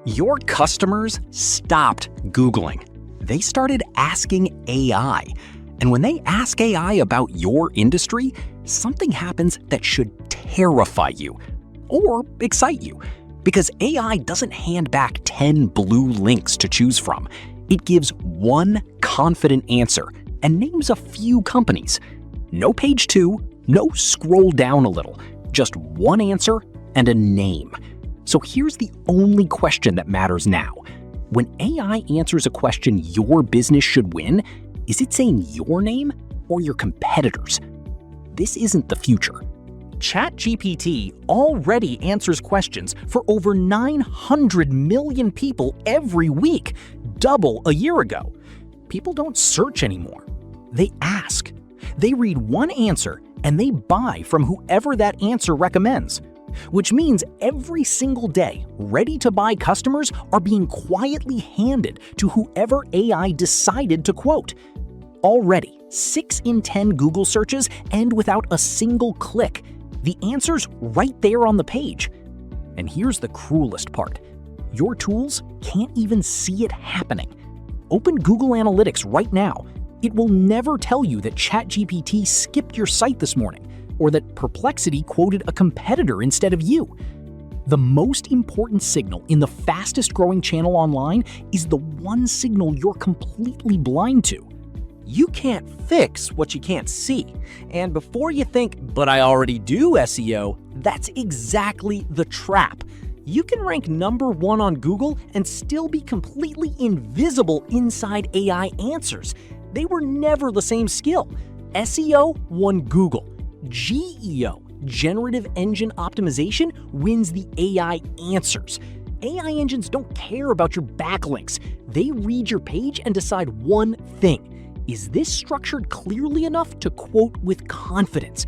Your customers stopped Googling. They started asking AI. And when they ask AI about your industry, something happens that should terrify you or excite you. Because AI doesn't hand back 10 blue links to choose from. It gives one confident answer and names a few companies. No page 2, no scroll down a little, just one answer and a name. So here's the only question that matters now. When AI answers a question your business should win, is it saying your name or your competitors? This isn't the future. ChatGPT already answers questions for over 900 million people every week, double a year ago. People don't search anymore. They ask. They read one answer and they buy from whoever that answer recommends. Which means every single day, ready-to-buy customers are being quietly handed to whoever AI decided to quote. Already, 6 in 10 Google searches end without a single click. The answer's right there on the page. And here's the cruelest part. Your tools can't even see it happening. Open Google Analytics right now. It will never tell you that ChatGPT skipped your site this morning, or that Perplexity quoted a competitor instead of you. The most important signal in the fastest growing channel online is the one signal you're completely blind to. You can't fix what you can't see. And before you think, but I already do SEO, that's exactly the trap. You can rank #1 on Google and still be completely invisible inside AI answers. They were never the same skill. SEO won Google. GEO, Generative Engine Optimization, wins the AI answers. AI engines don't care about your backlinks. They read your page and decide one thing. Is this structured clearly enough to quote with confidence?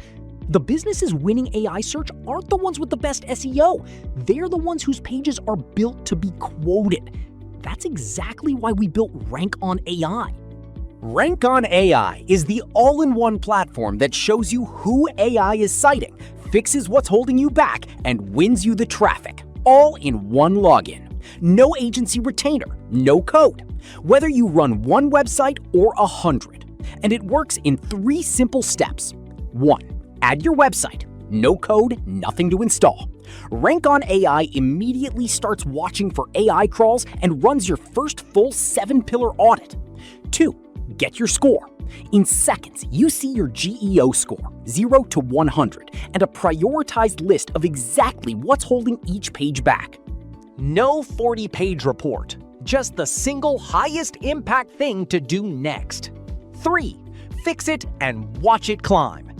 The businesses winning AI search aren't the ones with the best SEO. They're the ones whose pages are built to be quoted. That's exactly why we built RankOnAI. RankOnAI is the all-in-one platform that shows you who AI is citing, fixes what's holding you back, and wins you the traffic, all in one login. No agency retainer, no code. Whether you run one website or 100. And it works in 3 simple steps. 1. Add your website. No code, nothing to install. RankOnAI immediately starts watching for AI crawls and runs your first full 7-pillar audit. 2. Get your score. In seconds, you see your GEO score, 0 to 100, and a prioritized list of exactly what's holding each page back. No 40-page report, just the single highest impact thing to do next. 3. Fix it and watch it climb.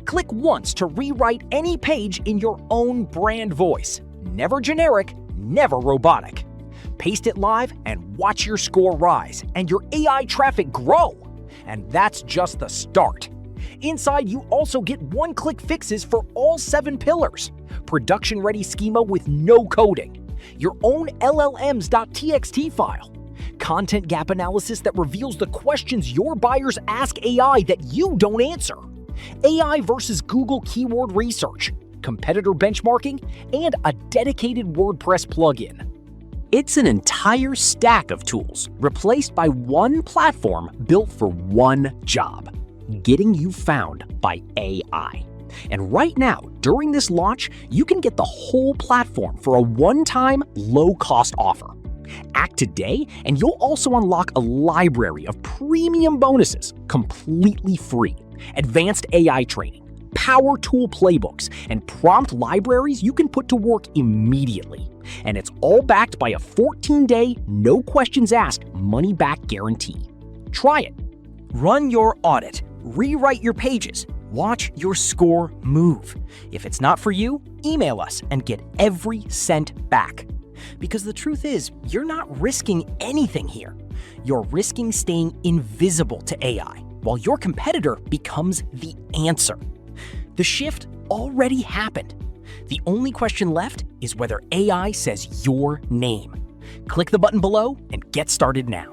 Click once to rewrite any page in your own brand voice. Never generic, never robotic. Paste it live and watch your score rise and your AI traffic grow. And that's just the start. Inside, you also get one-click fixes for all 7 pillars. Production-ready schema with no coding. Your own LLMs.txt file. Content gap analysis that reveals the questions your buyers ask AI that you don't answer. AI versus Google keyword research, competitor benchmarking, and a dedicated WordPress plugin. It's an entire stack of tools replaced by one platform built for one job: getting you found by AI. And right now, during this launch, you can get the whole platform for a one-time, low-cost offer. Act today, and you'll also unlock a library of premium bonuses completely free. Advanced AI training, power tool playbooks, and prompt libraries you can put to work immediately. And it's all backed by a 14-day, no questions asked, money-back guarantee. Try it. Run your audit, rewrite your pages, watch your score move. If it's not for you, email us and get every cent back. Because the truth is, you're not risking anything here. You're risking staying invisible to AI, while your competitor becomes the answer. The shift already happened. The only question left is whether AI says your name. Click the button below and get started now.